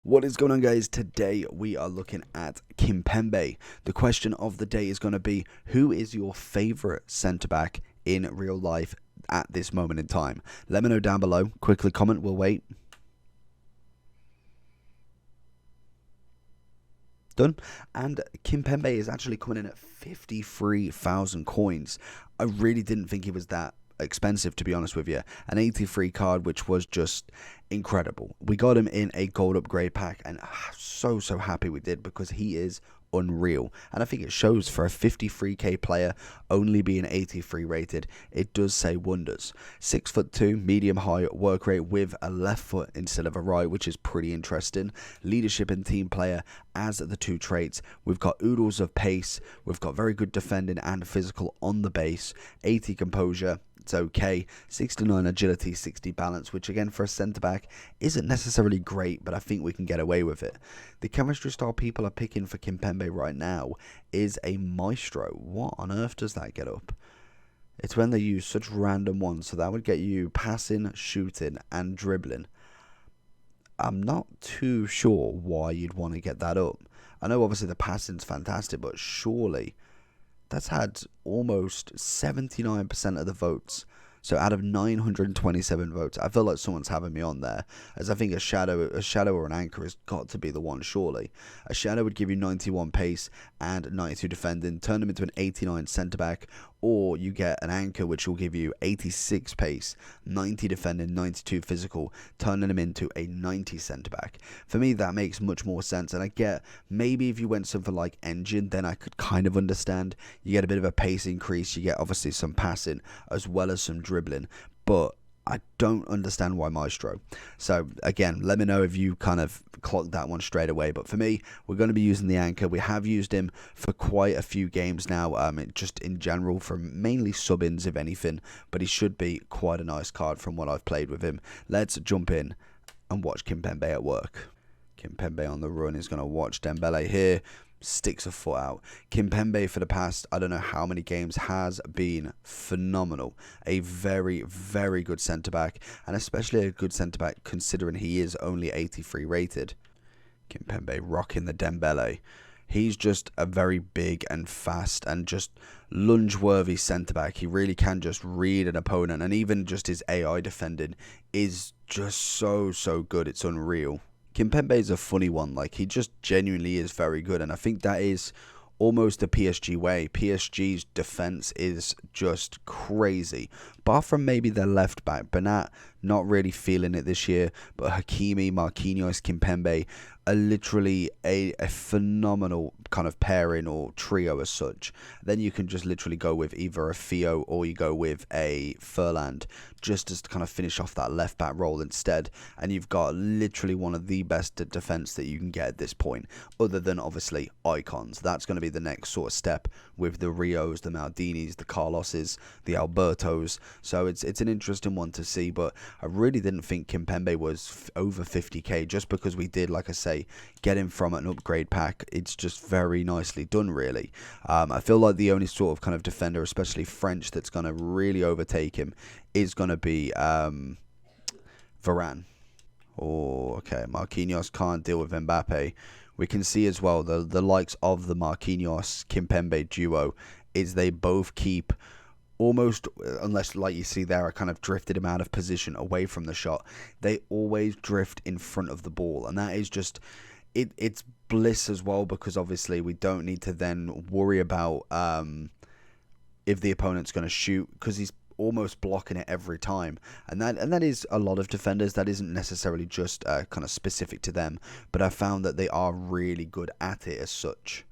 What is going on, guys? Today we are looking at Kimpembe. The question of the day is going to be, who is your favorite centre back in real life at this moment in time? Let me know down below. Quickly comment, we'll wait. Done. And Kimpembe is actually coming in at 53,000 coins. I really didn't think it was that expensive, to be honest with you. An 83 card, which was just incredible. We got him in a gold upgrade pack, and so happy we did, because he is unreal, and I think it shows for a 53k player only being 83 rated. It does say wonders. 6'2", medium height, work rate with a left foot instead of a right, which is pretty interesting. Leadership and team player as the two traits. We've got oodles of pace, we've got very good defending and physical on the base, 80 composure, it's okay, 69 agility, 60 balance, which again for a centre back isn't necessarily great, but I think we can get away with it. The chemistry style people are picking for Kimpembe right now is a maestro. What on earth does that get up? It's when they use such random ones, so that would get you passing, shooting and dribbling. I'm not too sure why you'd want to get that up. I know obviously the passing's fantastic, but surely that's had almost 79% of the votes. So out of 927 votes, I feel like someone's having me on there, as I think a shadow or an anchor has got to be the one, surely. A shadow would give you 91 pace and 92 defending, turn them into an 89 centre back, or you get an anchor which will give you 86 pace, 90 defending, 92 physical, turning them into a 90 centre back. For me, that makes much more sense, and I get maybe if you went something like engine, then I could kind of understand. You get a bit of a pace increase, you get obviously some passing as well as some dribbling, but I don't understand why maestro. So again, let me know if you kind of clocked that one straight away. But for me, we're going to be using the anchor. We have used him for quite a few games now, just in general, for mainly sub-ins if anything, but he should be quite a nice card from what I've played with him. Let's jump in and watch Kimpembe at work. Kimpembe on the run is going to watch Dembele here. Sticks a foot out. Kimpembe for the past, I don't know how many games, has been phenomenal. A very good centre back, and especially a good centre back considering he is only 83 rated. Kimpembe rocking the Dembele. He's just a very big and fast and just lunge-worthy centre-back. He really can just read an opponent, and even just his AI defending is just so good. It's unreal. Kimpembe is a funny one. Like, he just genuinely is very good, and I think that is almost the PSG way. PSG's defense is just crazy, bar from maybe their left back. Bernat not really feeling it this year, but Hakimi, Marquinhos, Kimpembe are literally a phenomenal kind of pairing or trio as such. Then you can just literally go with either a Theo or you go with a Furland, just as to kind of finish off that left back role instead, and you've got literally one of the best defense that you can get at this point, other than obviously icons. That's going to be the next sort of step with the Rios, the Maldinis, the Carloses, the Albertos. So it's an interesting one to see, but I really didn't think Kimpembe was over 50k, just because we did, like I say, get him from an upgrade pack. It's just very nicely done, really. I feel like the only sort of kind of defender, especially French, that's going to really overtake him is going to be Varane. Oh, okay. Marquinhos can't deal with Mbappe. We can see as well the likes of the Marquinhos Kimpembe duo is they both keep almost, unless like you see there, I kind of drifted him out of position away from the shot, they always drift in front of the ball, and that is just it's bliss as well, because obviously we don't need to then worry about if the opponent's going to shoot, because he's almost blocking it every time, and that is a lot of defenders. That isn't necessarily just kind of specific to them, but I found that they are really good at it as such.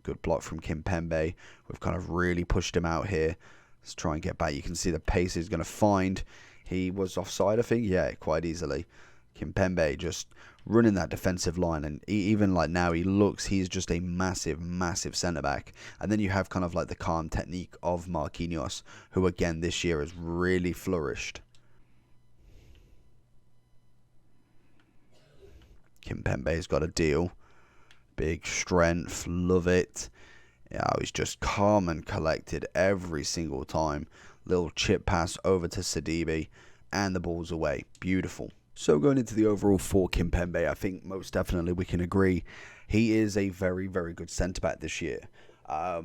Good block from Kimpembe. We've kind of really pushed him out here. Let's try and get back. You can see the pace he's going to find. He was offside, I think. Yeah, quite easily. Kimpembe just running that defensive line, and even like now he's just a massive centre back. And then you have kind of like the calm technique of Marquinhos, who again this year has really flourished. Kimpembe's got a deal. Big strength, love it. Yeah, he's just calm and collected every single time. Little chip pass over to Sidibe, and the ball's away. Beautiful. So going into the overall for Kimpembe, I think most definitely we can agree he is a very, very good centre-back this year. I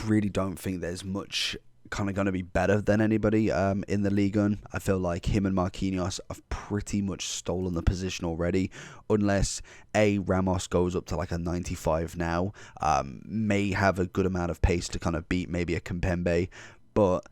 really don't think there's much kind of going to be better than anybody in the league. I feel like him and Marquinhos have pretty much stolen the position already, unless Ramos goes up to like a 95 now, may have a good amount of pace to kind of beat maybe a Kimpembe, but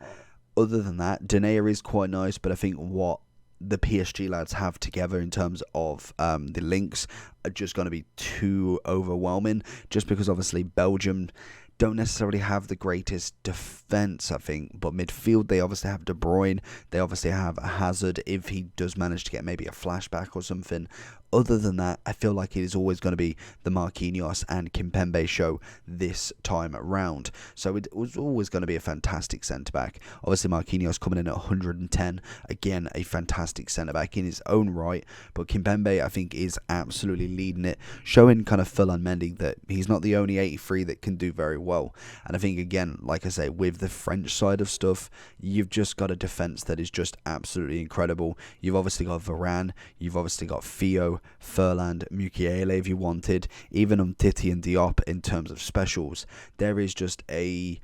other than that, Denayer is quite nice, but I think what the PSG lads have together in terms of the links are just going to be too overwhelming, just because obviously Belgium don't necessarily have the greatest defence, I think, but midfield, they obviously have De Bruyne, they obviously have a Hazard if he does manage to get maybe a flashback or something. Other than that, I feel like it is always going to be the Marquinhos and Kimpembe show this time around. So it was always going to be a fantastic centre-back. Obviously, Marquinhos coming in at 110. Again, a fantastic centre-back in his own right. But Kimpembe, I think, is absolutely leading it, showing kind of full on Mendy that he's not the only 83 that can do very well. And I think, again, like I say, with the French side of stuff, you've just got a defence that is just absolutely incredible. You've obviously got Varane, you've obviously got Theo, Furland, Mukiele if you wanted, even Umtiti and Diop in terms of specials. There is just a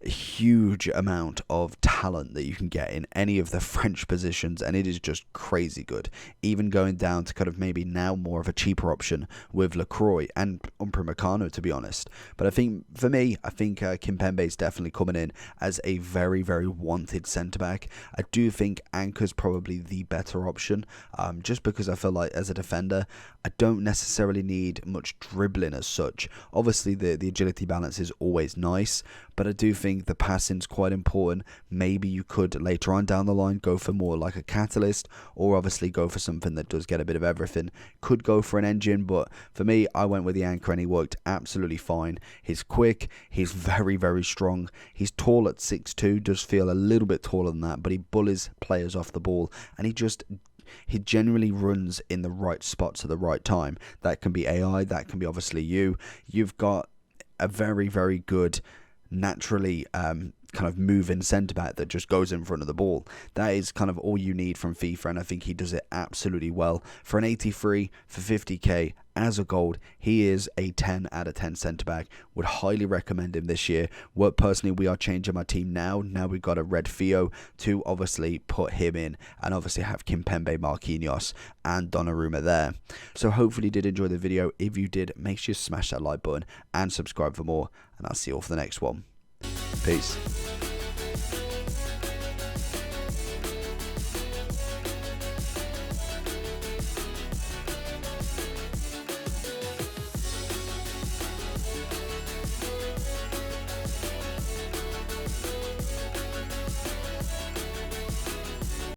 huge amount of talent that you can get in any of the French positions, and it is just crazy good, even going down to kind of maybe now more of a cheaper option with Lacroix and Upamecano, to be honest. But I think for me, I think Kimpembe is definitely coming in as a very, very wanted centre-back. I do think Anker's probably the better option, just because I feel like as a defender I don't necessarily need much dribbling as such. Obviously the agility balance is always nice, but I do think the passing's quite important. Maybe you could later on down the line go for more like a catalyst, or obviously go for something that does get a bit of everything. Could go for an engine, but for me, I went with the Anker and he worked absolutely fine. He's quick, he's very, very strong. He's tall at 6'2", does feel a little bit taller than that, but he bullies players off the ball, and he generally runs in the right spots at the right time. That can be AI, that can be obviously you. You've got a very, very good naturally kind of moving centre-back that just goes in front of the ball. That is kind of all you need from FIFA, and I think he does it absolutely well. For an 83 for 50k as a gold, he is a 10 out of 10 centre-back. Would highly recommend him this year. Personally, we are changing my team now we've got a red Theo to obviously put him in, and obviously have Kimpembe, Marquinhos and Donnarumma there. So hopefully you did enjoy the video. If you did, make sure you smash that like button and subscribe for more, and I'll see you all for the next one. Peace.